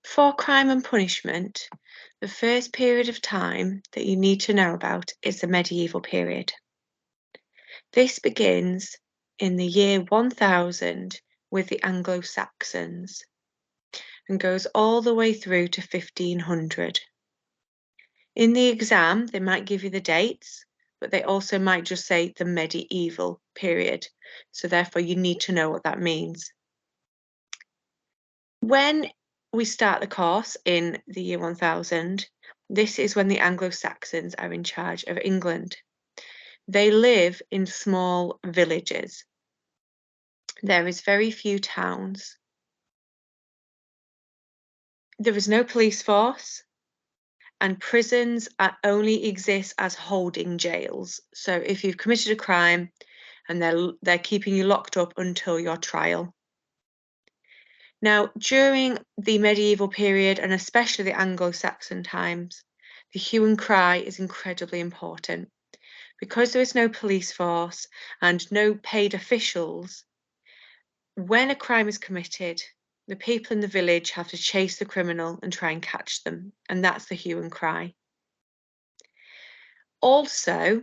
For crime and punishment, the first period of time that you need to know about is the medieval period. This begins in the year 1000 with the Anglo-Saxons and goes all the way through to 1500. In the exam, they might give you the dates, but they also might just say the medieval period. So therefore, you need to know what that means. When we start the course in the year 1000, this is when the Anglo-Saxons are in charge of England. They live in small villages. There is very few towns. There is no police force, and prisons only exist as holding jails. So if you've committed a crime and they're keeping you locked up until your trial. Now, during the medieval period, and especially the Anglo-Saxon times, the hue and cry is incredibly important. Because there is no police force and no paid officials, when a crime is committed, the people in the village have to chase the criminal and try and catch them, and that's the hue and cry. Also,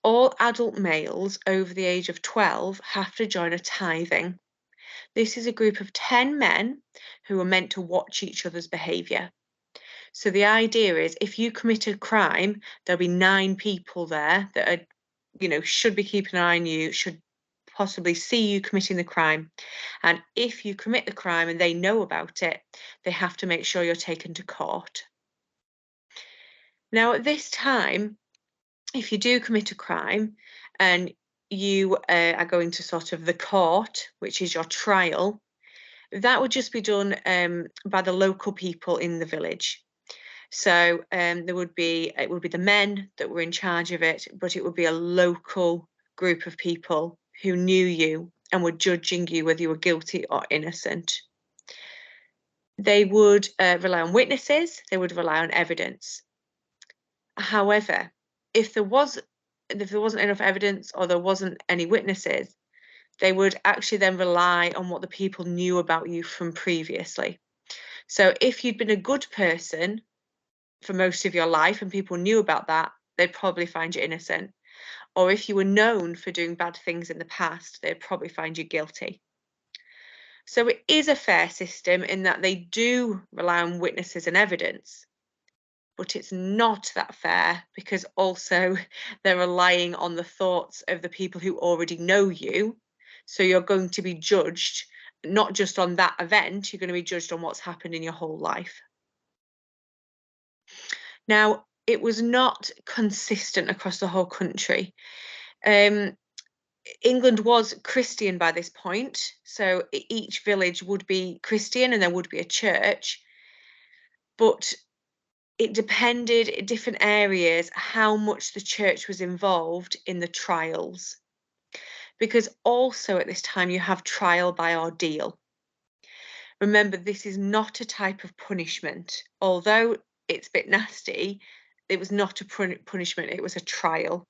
all adult males over the age of 12 have to join a tithing. This is a group of 10 men who are meant to watch each other's behaviour. So the idea is if you commit a crime, there'll be 9 people there that are, should be keeping an eye on you, should possibly see you committing the crime. And if you commit the crime and they know about it, they have to make sure you're taken to court. Now, at this time, if you do commit a crime and you are going to sort of the court, which is your trial, that would just be done by the local people in the village. So it would be the men that were in charge of it, but it would be a local group of people who knew you and were judging you whether you were guilty or innocent. They would rely on witnesses, they would rely on evidence. However, if there wasn't enough evidence or there wasn't any witnesses, they would actually then rely on what the people knew about you from previously. So if you'd been a good person for most of your life and people knew about that, they'd probably find you innocent. Or if you were known for doing bad things in the past, they'd probably find you guilty. So it is a fair system in that they do rely on witnesses and evidence, but it's not that fair because also they're relying on the thoughts of the people who already know you. So you're going to be judged not just on that event, you're going to be judged on what's happened in your whole life. Now, it was not consistent across the whole country. England was Christian by this point, so each village would be Christian and there would be a church, but it depended in different areas how much the church was involved in the trials. Because also at this time you have trial by ordeal. Remember, this is not a type of punishment. Although it's a bit nasty, it was not a punishment, it was a trial.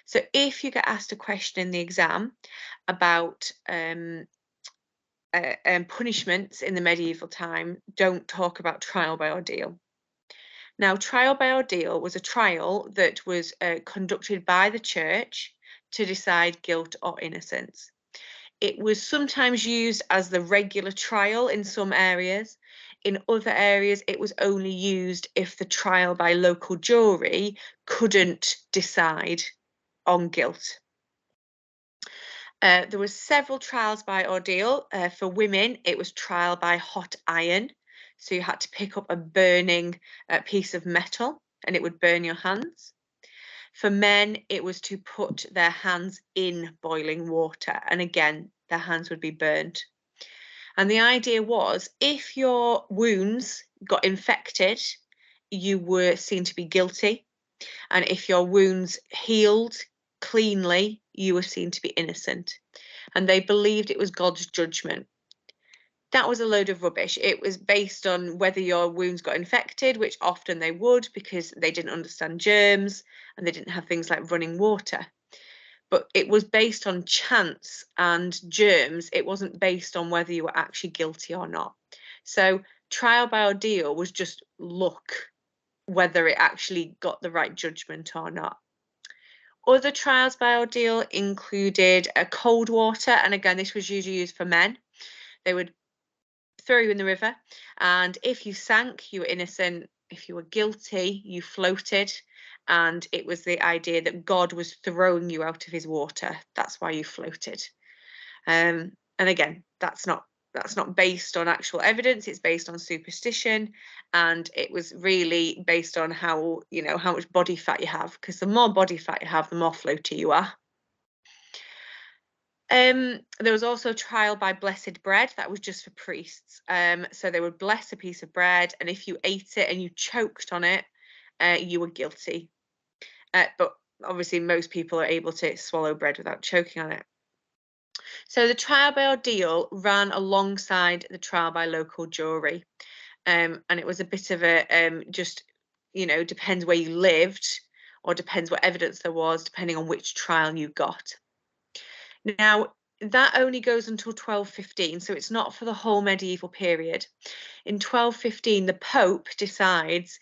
So if you get asked a question in the exam about punishments in the medieval time, don't talk about trial by ordeal. Now, trial by ordeal was a trial that was conducted by the church to decide guilt or innocence. It was sometimes used as the regular trial in some areas. In other areas, it was only used if the trial by local jury couldn't decide on guilt. There were several trials by ordeal. For women, it was trial by hot iron. So you had to pick up a burning piece of metal and it would burn your hands. For men, it was to put their hands in boiling water. And again, their hands would be burnt. And the idea was if your wounds got infected, you were seen to be guilty. And if your wounds healed cleanly, you were seen to be innocent. And they believed it was God's judgment. That was a load of rubbish. It was based on whether your wounds got infected, which often they would because they didn't understand germs and they didn't have things like running water. But it was based on chance and germs. It wasn't based on whether you were actually guilty or not. So Trial by ordeal was just luck, whether it actually got the right judgment or not. Other trials by ordeal included cold water, and again, this was usually used for men. They would throw you in the river, and if you sank, you were innocent. If you were guilty, you floated, and it was the idea that God was throwing you out of his water. That's why you floated. And again, that's not based on actual evidence. It's based on superstition, and it was really based on how much body fat you have, because the more body fat you have, the more floaty you are. There was also a trial by blessed bread that was just for priests. So they would bless a piece of bread, and if you ate it and you choked on it, you were guilty. But obviously, most people are able to swallow bread without choking on it. So the trial by ordeal ran alongside the trial by local jury, and it was a bit of a just depends where you lived, or depends what evidence there was, depending on which trial you got. Now, that only goes until 1215, so it's not for the whole medieval period. In 1215, the Pope decides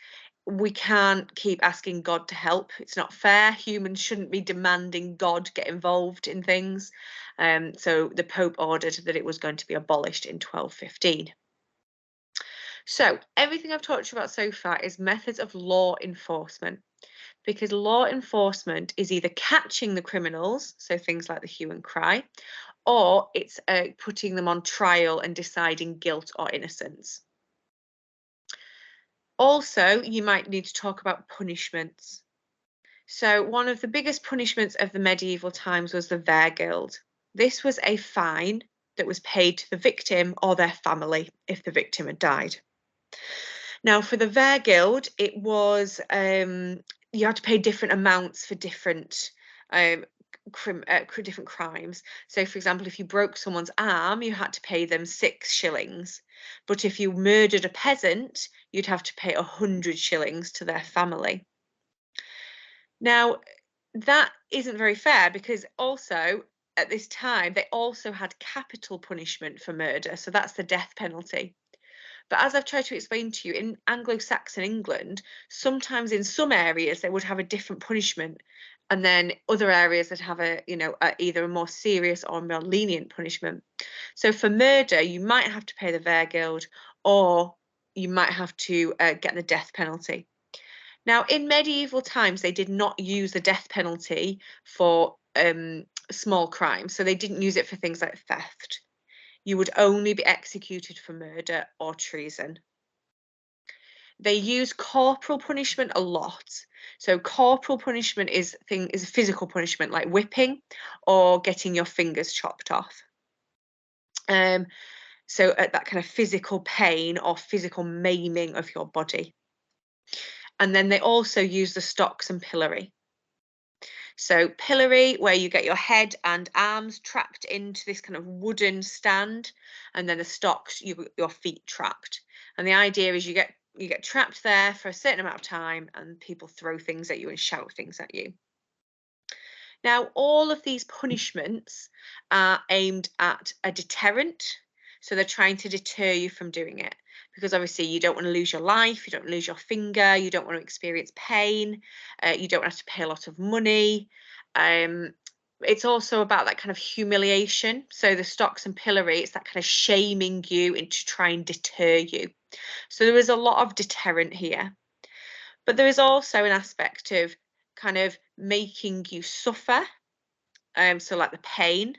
we can't keep asking God to help. It's not fair. Humans shouldn't be demanding God get involved in things. So the Pope ordered that it was going to be abolished in 1215. So everything I've talked to you about so far is methods of law enforcement, because law enforcement is either catching the criminals, so things like the hue and cry, or it's putting them on trial and deciding guilt or innocence. Also, you might need to talk about punishments. So one of the biggest punishments of the medieval times was the Wehrgeld. This was a fine that was paid to the victim or their family if the victim had died. Now, for the Wehrgeld, it was you had to pay different amounts for different different crimes. So, for example, if you broke someone's arm, you had to pay them 6 shillings. But if you murdered a peasant, you'd have to pay 100 shillings to their family. Now, that isn't very fair, because also at this time they also had capital punishment for murder, so that's the death penalty. But as I've tried to explain to you, in Anglo-Saxon England, sometimes in some areas they would have a different punishment, and then other areas that have either a more serious or more lenient punishment. So for murder, you might have to pay the Wehrgeld, or you might have to get the death penalty. Now, in medieval times, they did not use the death penalty for small crimes, so they didn't use it for things like theft. You would only be executed for murder or treason. They use corporal punishment a lot. So corporal punishment is physical punishment, like whipping or getting your fingers chopped off. So that kind of physical pain or physical maiming of your body. And then they also use the stocks and pillory. So pillory, where you get your head and arms trapped into this kind of wooden stand, and then the stocks, your feet trapped. And the idea is you get trapped there for a certain amount of time, and people throw things at you and shout things at you. Now, all of these punishments are aimed at a deterrent. So they're trying to deter you from doing it, because obviously you don't want to lose your life, you don't lose your finger, you don't want to experience pain, you don't have to pay a lot of money. It's also about that kind of humiliation. So the stocks and pillory, it's that kind of shaming you into try and deter you. So there is a lot of deterrent here. But there is also an aspect of kind of making you suffer, so like the pain,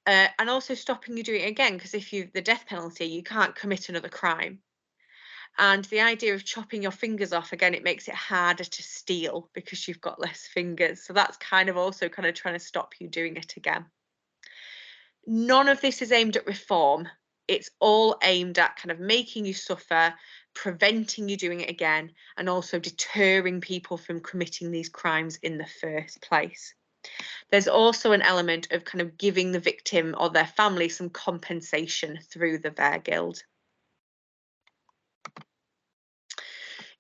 and also stopping you doing it again, because if the death penalty, you can't commit another crime. And the idea of chopping your fingers off, again, it makes it harder to steal because you've got less fingers. So that's kind of also kind of trying to stop you doing it again. None of this is aimed at reform. It's all aimed at kind of making you suffer, preventing you doing it again, and also deterring people from committing these crimes in the first place. There's also an element of kind of giving the victim or their family some compensation through the Wehrgeld.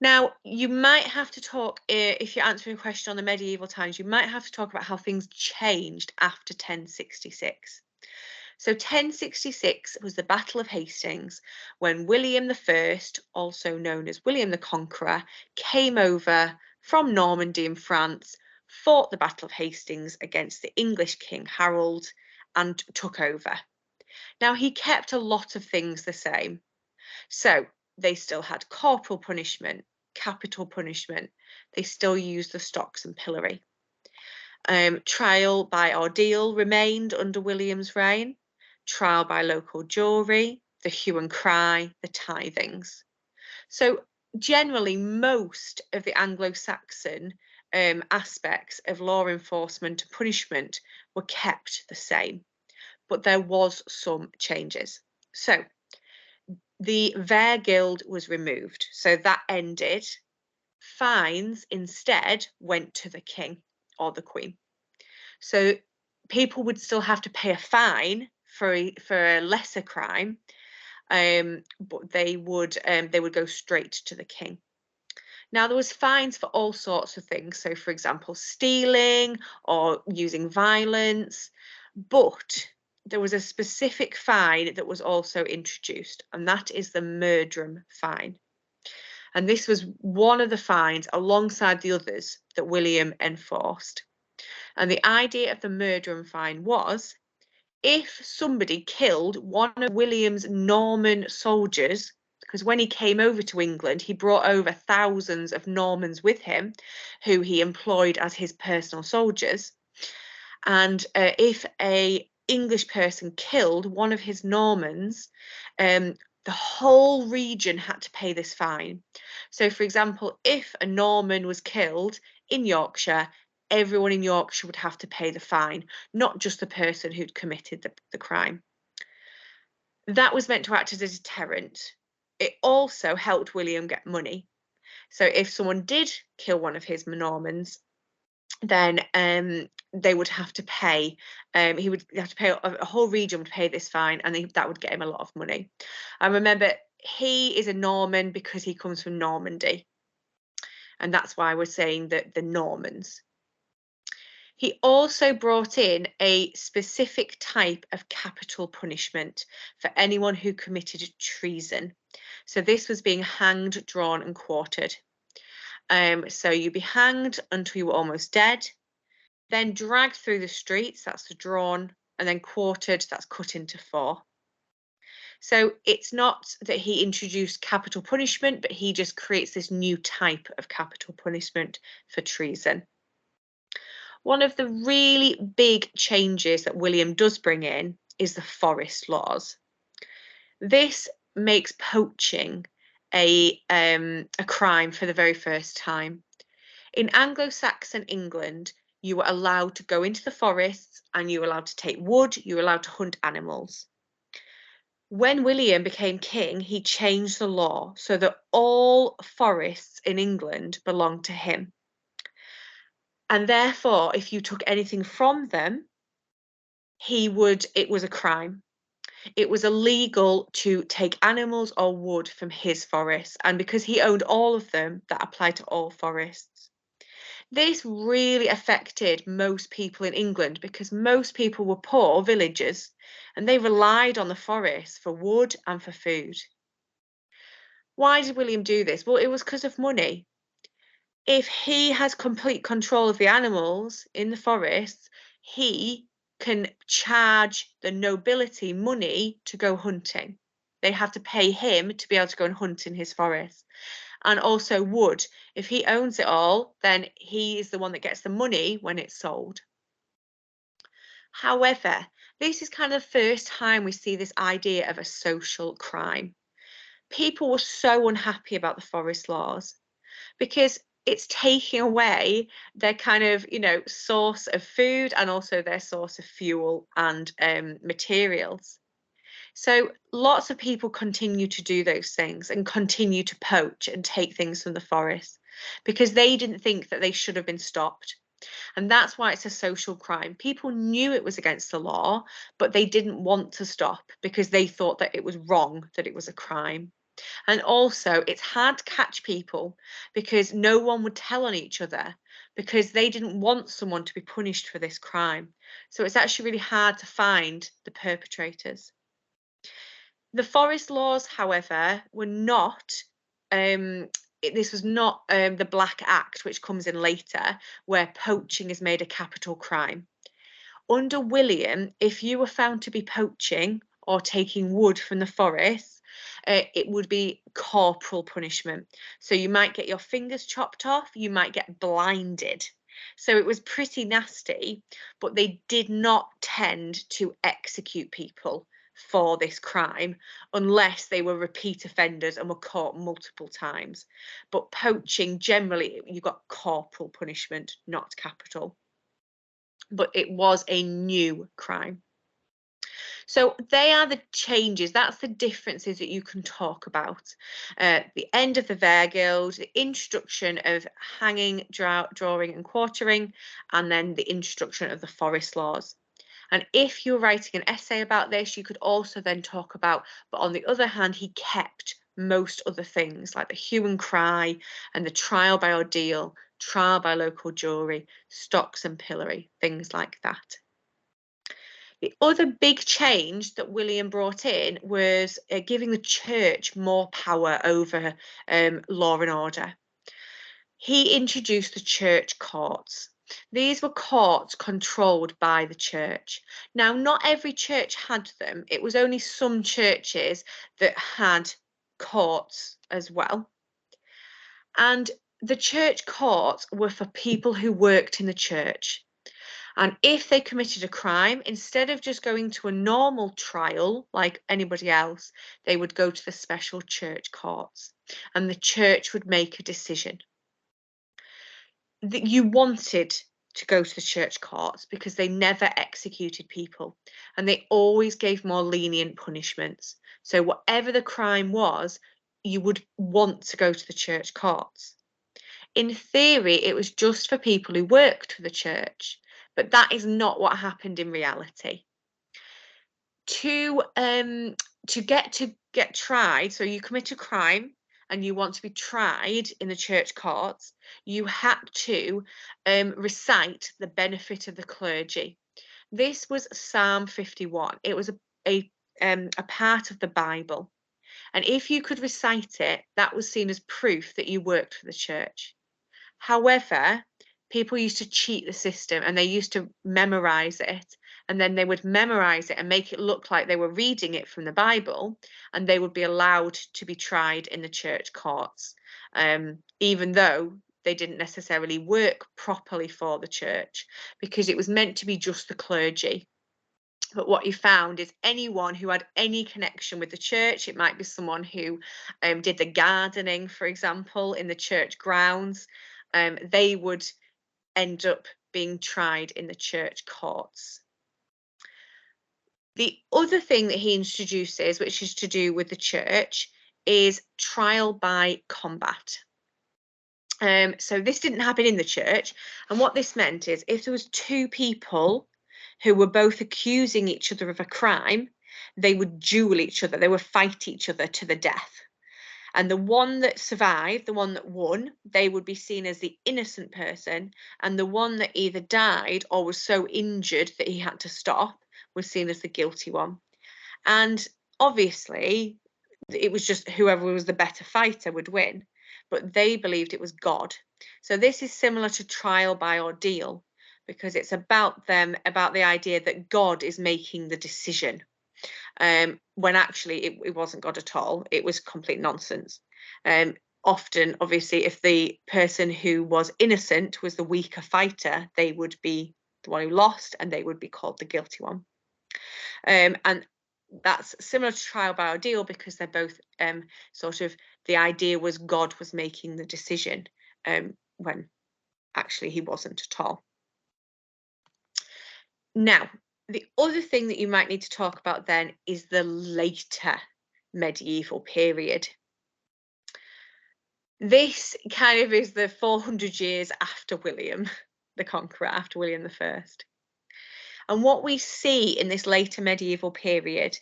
Now, you might have to talk, if you're answering a question on the medieval times, you might have to talk about how things changed after 1066. So 1066 was the Battle of Hastings, when William I, also known as William the Conqueror, came over from Normandy in France, fought the Battle of Hastings against the English King Harold, and took over. Now, he kept a lot of things the same. So they still had corporal punishment, capital punishment. They still used the stocks and pillory. Trial by ordeal remained under William's reign. Trial by local jury, the hue and cry, the tithings. So generally, most of the Anglo-Saxon aspects of law enforcement and punishment were kept the same, but there was some changes. So the Wehrgild was removed, so that ended. Fines instead went to the king or the queen. So people would still have to pay a fine for a lesser crime, but they would go straight to the king. Now, there was fines for all sorts of things. So, for example, stealing or using violence, but there was a specific fine that was also introduced, and that is the murdrum fine. And this was one of the fines alongside the others that William enforced. And the idea of the murdrum fine was, if somebody killed one of William's Norman soldiers, because when he came over to England, he brought over thousands of Normans with him, who he employed as his personal soldiers. And if a English person killed one of his Normans, the whole region had to pay this fine. So, for example, if a Norman was killed in Yorkshire, everyone in Yorkshire would have to pay the fine, not just the person who'd committed the crime. That was meant to act as a deterrent. It also helped William get money. So if someone did kill one of his Normans, then they would have to pay. He would have to pay, a whole region would pay this fine, and that would get him a lot of money. And remember, he is a Norman because he comes from Normandy, and that's why we're saying that the Normans. He also brought in a specific type of capital punishment for anyone who committed treason. So this was being hanged, drawn, and quartered. So you'd be hanged until you were almost dead, then dragged through the streets, that's the drawn, and then quartered, that's cut into four. So it's not that he introduced capital punishment, but he just creates this new type of capital punishment for treason. One of the really big changes that William does bring in is the forest laws. This makes poaching a crime for the very first time. In Anglo-Saxon England, you were allowed to go into the forests and you were allowed to take wood, you were allowed to hunt animals. When William became king, he changed the law so that all forests in England belonged to him. And therefore, if you took anything from them, it was a crime. It was illegal to take animals or wood from his forests. And because he owned all of them, that applied to all forests. This really affected most people in England because most people were poor villagers and they relied on the forest for wood and for food. Why did William do this? Well, it was because of money. If he has complete control of the animals in the forests, he can charge the nobility money to go hunting. They have to pay him to be able to go and hunt in his forest. And also wood. If he owns it all, then he is the one that gets the money when it's sold. However, this is kind of the first time we see this idea of a social crime. People were so unhappy about the forest laws because it's taking away their kind of, source of food and also their source of fuel and materials. So lots of people continue to do those things and continue to poach and take things from the forest because they didn't think that they should have been stopped. And that's why it's a social crime. People knew it was against the law, but they didn't want to stop because they thought that it was wrong, that it was a crime. And also, it's hard to catch people because no one would tell on each other. because they didn't want someone to be punished for this crime. So it's actually really hard to find the perpetrators. The forest laws, however, were not, this was not the Black Act, which comes in later, where poaching is made a capital crime. Under William, if you were found to be poaching or taking wood from the forest, it would be corporal punishment. So you might get your fingers chopped off, you might get blinded. So it was pretty nasty, but they did not tend to execute people for this crime unless they were repeat offenders and were caught multiple times. But poaching, generally, you got corporal punishment, not capital. But it was a new crime. So they are the changes, that's the differences that you can talk about. The end of the Wehrgild, the introduction of hanging, drawing and quartering, and then the introduction of the forest laws. And if you're writing an essay about this, you could also then talk about, but on the other hand, he kept most other things like the hue and cry and the trial by ordeal, trial by local jury, stocks and pillory, things like that. The other big change that William brought in was giving the church more power over law and order. He introduced the church courts. These were courts controlled by the church. Now, not every church had them. It was only some churches that had courts as well. And the church courts were for people who worked in the church. And if they committed a crime, instead of just going to a normal trial like anybody else, they would go to the special church courts and the church would make a decision. That you wanted to go to the church courts because they never executed people and they always gave more lenient punishments. So whatever the crime was, you would want to go to the church courts. In theory, it was just for people who worked for the church, but that is not what happened in reality. To get tried, so you commit a crime and you want to be tried in the church courts, you had to recite the benefit of the clergy. This was Psalm 51. It was a part of the Bible. And if you could recite it, that was seen as proof that you worked for the church. However, people used to cheat the system and they used to memorize it. And then they would memorize it and make it look like they were reading it from the Bible, and they would be allowed to be tried in the church courts, even though they didn't necessarily work properly for the church, because it was meant to be just the clergy. But what you found is anyone who had any connection with the church, it might be someone who did the gardening, for example, in the church grounds, they would end up being tried in the church courts. The other thing that he introduces, which is to do with the church, is trial by combat. So this didn't happen in the church, and what this meant is if there was two people who were both accusing each other of a crime, they would duel each other, they would fight each other to the death. And the one that survived, the one that won, they would be seen as the innocent person, and the one that either died or was so injured that he had to stop was seen as the guilty one. And obviously, it was just whoever was the better fighter would win, but they believed it was God. So this is similar to trial by ordeal, because it's about the idea that God is making the decision, when actually it wasn't God at all. It was complete nonsense. Often, obviously, if the person who was innocent was the weaker fighter, they would be the one who lost and they would be called the guilty one. And that's similar to trial by ordeal, because they're both sort of, the idea was God was making the decision, when actually he wasn't at all. Now, the other thing that you might need to talk about then is the later medieval period. This kind of is the 400 years after William the Conqueror, after William I. And what we see in this later medieval period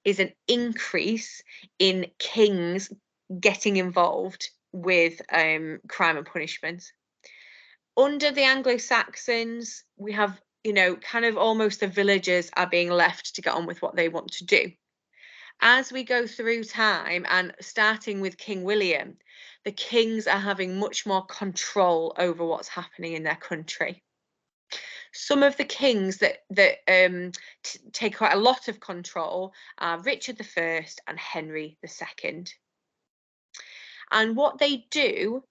is an increase in kings getting involved with crime and punishment. Under the Anglo-Saxons, we have, kind of almost the villagers are being left to get on with what they want to do. As we go through time, and starting with King William, the kings are having much more control over what's happening in their country. Some of the kings that take quite a lot of control are Richard I and Henry II. And what they do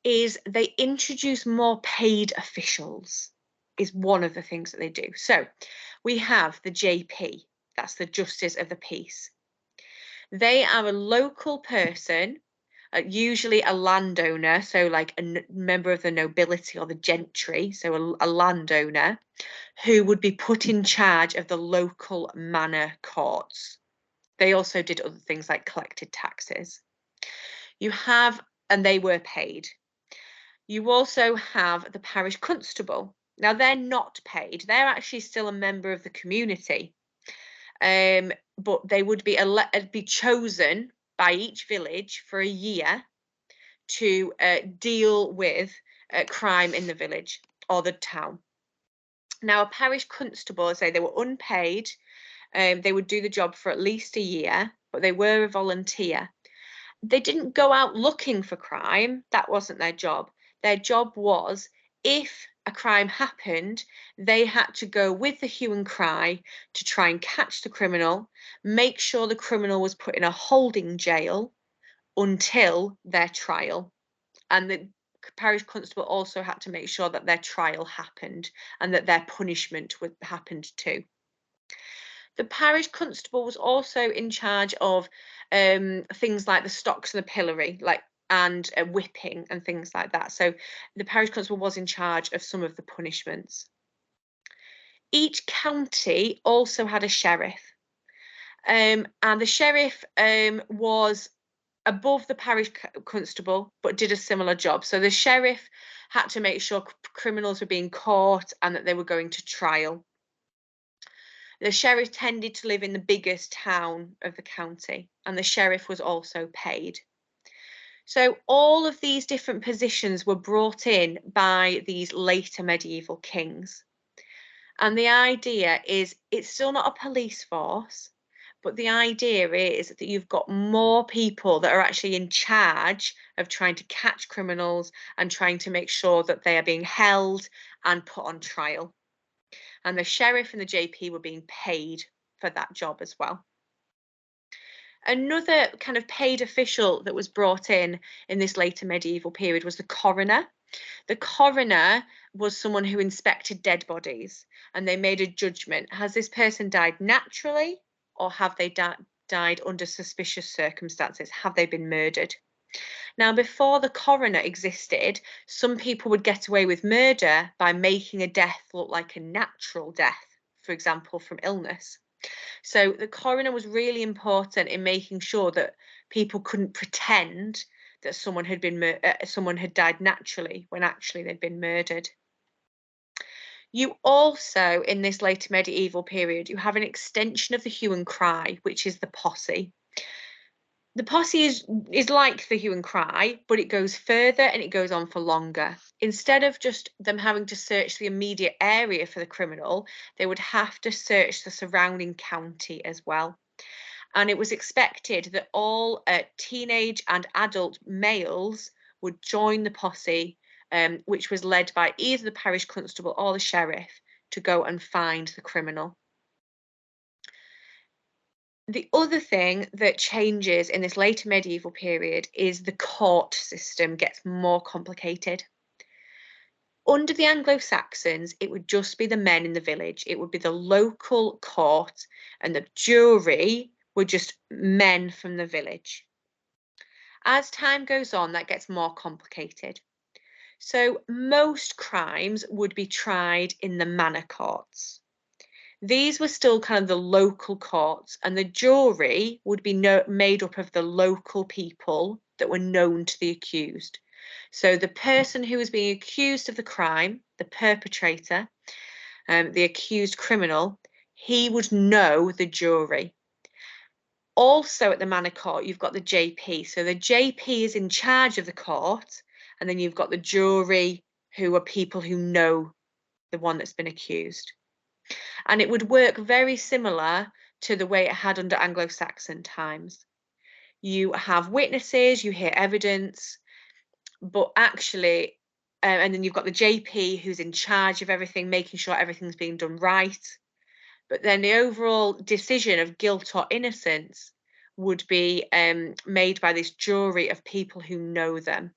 is they introduce more paid officials, is one of the things that they do. So we have the JP, that's the Justice of the Peace. They are a local person, usually a landowner, so like a member of the nobility or the gentry, so a landowner, who would be put in charge of the local manor courts. They also did other things like collected taxes. And they were paid. You also have the parish constable. Now, they're not paid. They're actually still a member of the community. But they would be chosen by each village for a year to deal with crime in the village or the town. Now, a parish constable, say they were unpaid. They would do the job for at least a year, but they were a volunteer. They didn't go out looking for crime. That wasn't their job. Their job was, if a crime happened, they had to go with the hue and cry to try and catch the criminal, make sure the criminal was put in a holding jail until their trial. And the parish constable also had to make sure that their trial happened and that their punishment happened too. The parish constable was also in charge of things like the stocks and the pillory, and whipping and things like that. So the parish constable was in charge of some of the punishments. Each county also had a sheriff, and the sheriff was above the parish constable, but did a similar job. So the sheriff had to make sure criminals were being caught and that they were going to trial. The sheriff tended to live in the biggest town of the county, and the sheriff was also paid. So all of these different positions were brought in by these later medieval kings. And the idea is it's still not a police force, but the idea is that you've got more people that are actually in charge of trying to catch criminals and trying to make sure that they are being held and put on trial. And the sheriff and the JP were being paid for that job as well. Another kind of paid official that was brought in this later medieval period was the coroner. The coroner was someone who inspected dead bodies, and they made a judgment. Has this person died naturally, or have they died under suspicious circumstances? Have they been murdered? Now, before the coroner existed, some people would get away with murder by making a death look like a natural death, for example, from illness. So the coroner was really important in making sure that people couldn't pretend that someone had died naturally when actually they'd been murdered. You also, in this later medieval period, you have an extension of the hue and cry, which is the posse. The posse is like the hue and cry, but it goes further and it goes on for longer. Instead of just them having to search the immediate area for the criminal, they would have to search the surrounding county as well. And it was expected that all teenage and adult males would join the posse, which was led by either the parish constable or the sheriff, to go and find the criminal. The other thing that changes in this later medieval period is the court system gets more complicated. Under the Anglo-Saxons, it would just be the men in the village. It would be the local court, and the jury were just men from the village. As time goes on, that gets more complicated. So most crimes would be tried in the manor courts. These were still kind of the local courts, and the jury would be made up of the local people that were known to the accused. So the person who was being accused of the crime, the perpetrator, the accused criminal, he would know the jury. Also at the manor court, you've got the JP. So the JP is in charge of the court, and then you've got the jury who are people who know the one that's been accused. And it would work very similar to the way it had under Anglo-Saxon times. You have witnesses, you hear evidence, but actually, and then you've got the JP who's in charge of everything, making sure everything's being done right. But then the overall decision of guilt or innocence would be made by this jury of people who know them.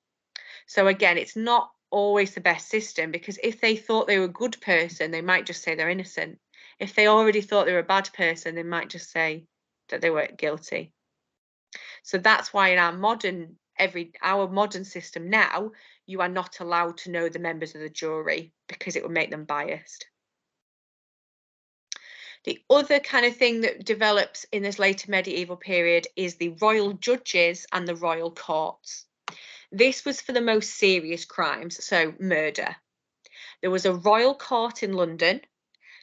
So again, it's not always the best system, because if they thought they were a good person, they might just say they're innocent. If they already thought they were a bad person, they might just say that they weren't guilty. So that's why in our modern system now, you are not allowed to know the members of the jury, because it would make them biased. The other kind of thing that develops in this later medieval period is the royal judges and the royal courts. This was for the most serious crimes, so murder. There was a royal court in London.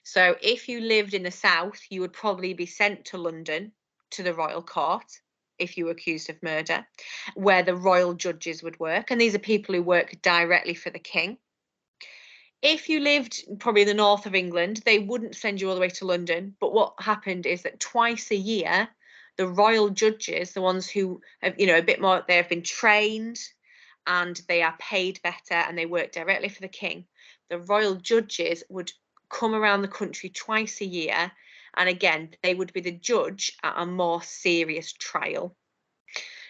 So if you lived in the south, you would probably be sent to London to the royal court if you were accused of murder, where the royal judges would work. And these are people who work directly for the king. If you lived probably in the north of England, they wouldn't send you all the way to London. But what happened is that twice a year, the royal judges, the ones who have, a bit more, they have been trained and they are paid better and they work directly for the king. The royal judges would come around the country twice a year. And again, they would be the judge at a more serious trial.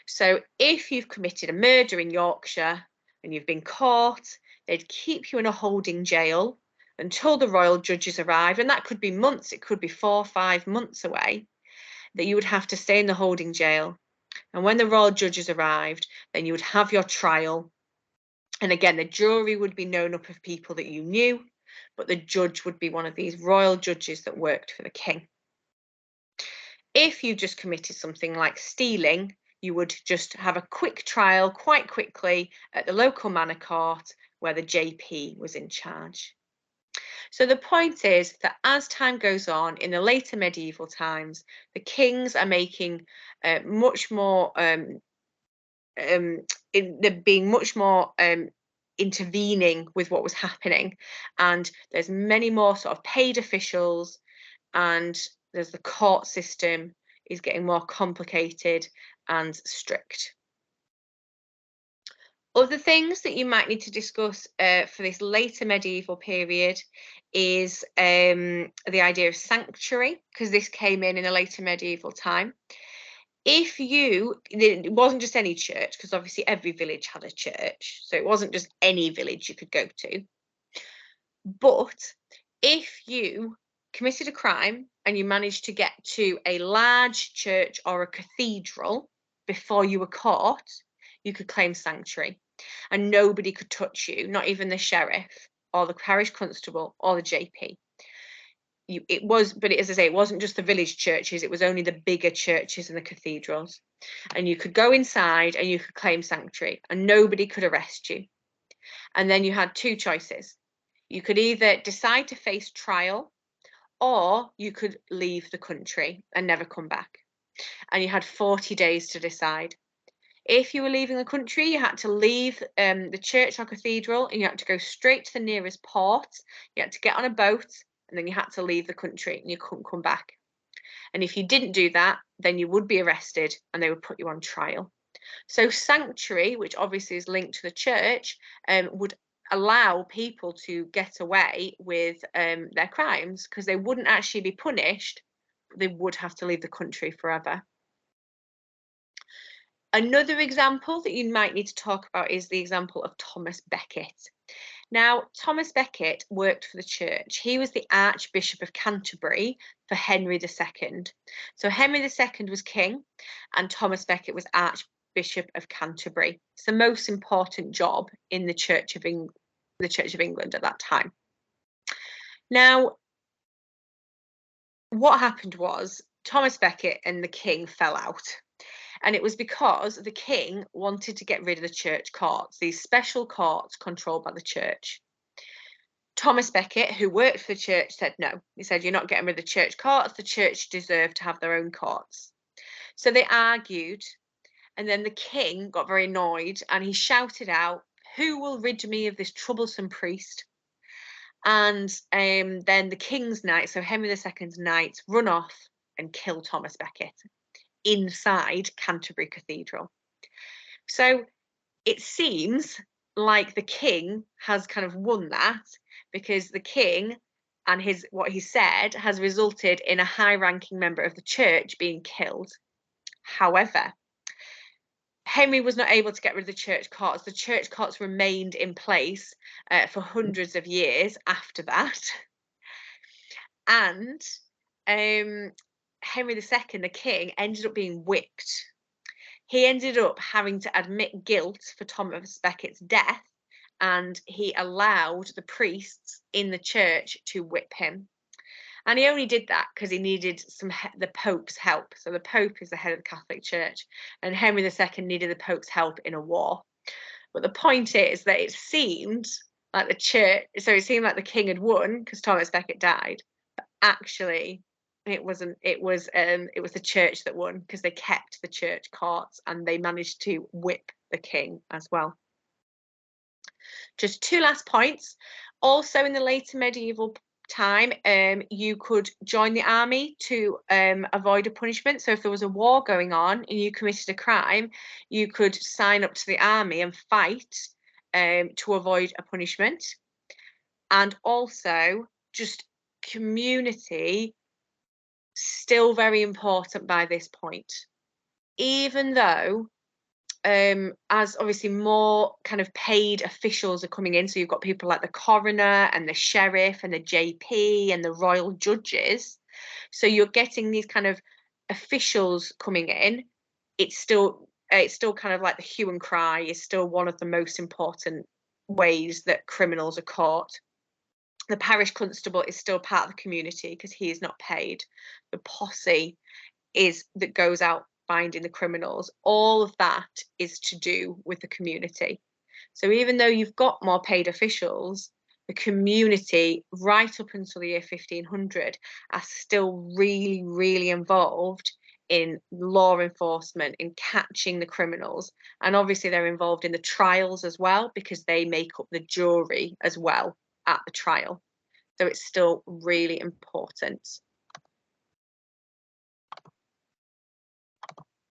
So if you've committed a murder in Yorkshire and you've been caught, they'd keep you in a holding jail until the royal judges arrive. And that could be months, it could be 4 or 5 months away, that you would have to stay in the holding jail. And when the royal judges arrived, then you would have your trial. And again, the jury would be known up of people that you knew, but the judge would be one of these royal judges that worked for the king. If you just committed something like stealing, you would just have a quick trial quite quickly at the local manor court where the JP was in charge. So the point is that as time goes on, in the later medieval times, the kings are making much more, they're being much more intervening with what was happening. And there's many more sort of paid officials, and there's the court system is getting more complicated and strict. Other things that you might need to discuss for this later medieval period is the idea of sanctuary, because this came in a later medieval time. It wasn't just any church, because obviously every village had a church, so it wasn't just any village you could go to. But if you committed a crime and you managed to get to a large church or a cathedral before you were caught, you could claim sanctuary, and nobody could touch you, not even the sheriff or the parish constable or the JP. As I say, it wasn't just the village churches, it was only the bigger churches and the cathedrals. And you could go inside and you could claim sanctuary and nobody could arrest you. And then you had two choices. You could either decide to face trial, or you could leave the country and never come back. And you had 40 days to decide. If you were leaving the country, you had to leave the church or cathedral and you had to go straight to the nearest port. You had to get on a boat and then you had to leave the country and you couldn't come back. And if you didn't do that, then you would be arrested and they would put you on trial. So sanctuary, which obviously is linked to the church, would allow people to get away with their crimes, because they wouldn't actually be punished, but they would have to leave the country forever. Another example that you might need to talk about is the example of Thomas Becket. Now, Thomas Becket worked for the church. He was the Archbishop of Canterbury for Henry II. So Henry II was king and Thomas Becket was Archbishop of Canterbury. It's the most important job in the Church of England at that time. Now, what happened was Thomas Becket and the king fell out. And it was because the king wanted to get rid of the church courts, these special courts controlled by the church. Thomas Becket, who worked for the church, said no. He said, you're not getting rid of the church courts. The church deserved to have their own courts. So they argued. And then the king got very annoyed and he shouted out, who will rid me of this troublesome priest? And then the king's knights, so Henry II's knights, run off and kill Thomas Becket inside Canterbury Cathedral. So it seems like the king has kind of won that, because the king and what he said has resulted in a high-ranking member of the church being killed. However, Henry was not able to get rid of the church courts. The church courts remained in place for hundreds of years after that. And Henry II, the king, ended up being whipped. He ended up having to admit guilt for Thomas Becket's death, and he allowed the priests in the church to whip him. And he only did that because he needed the Pope's help. So the Pope is the head of the Catholic Church, and Henry II needed the Pope's help in a war. But the point is that it seemed like it seemed like the king had won because Thomas Becket died. But actually, it wasn't. It was the church that won, because they kept the church courts and they managed to whip the king as well. Just two last points. Also, in the later medieval time, you could join the army to avoid a punishment. So if there was a war going on and you committed a crime, you could sign up to the army and fight to avoid a punishment. And also, just community, still very important by this point. Even though as obviously more kind of paid officials are coming in, so you've got people like the coroner and the sheriff and the JP and the royal judges, so you're getting these kind of officials coming in. It's still kind of like the hue and cry is still one of the most important ways that criminals are caught. The parish constable is still part of the community because he is not paid. The posse that goes out finding the criminals. All of that is to do with the community. So even though you've got more paid officials, the community right up until the year 1500 are still really, really involved in law enforcement, in catching the criminals. And obviously they're involved in the trials as well, because they make up the jury as well at the trial. So it's still really important.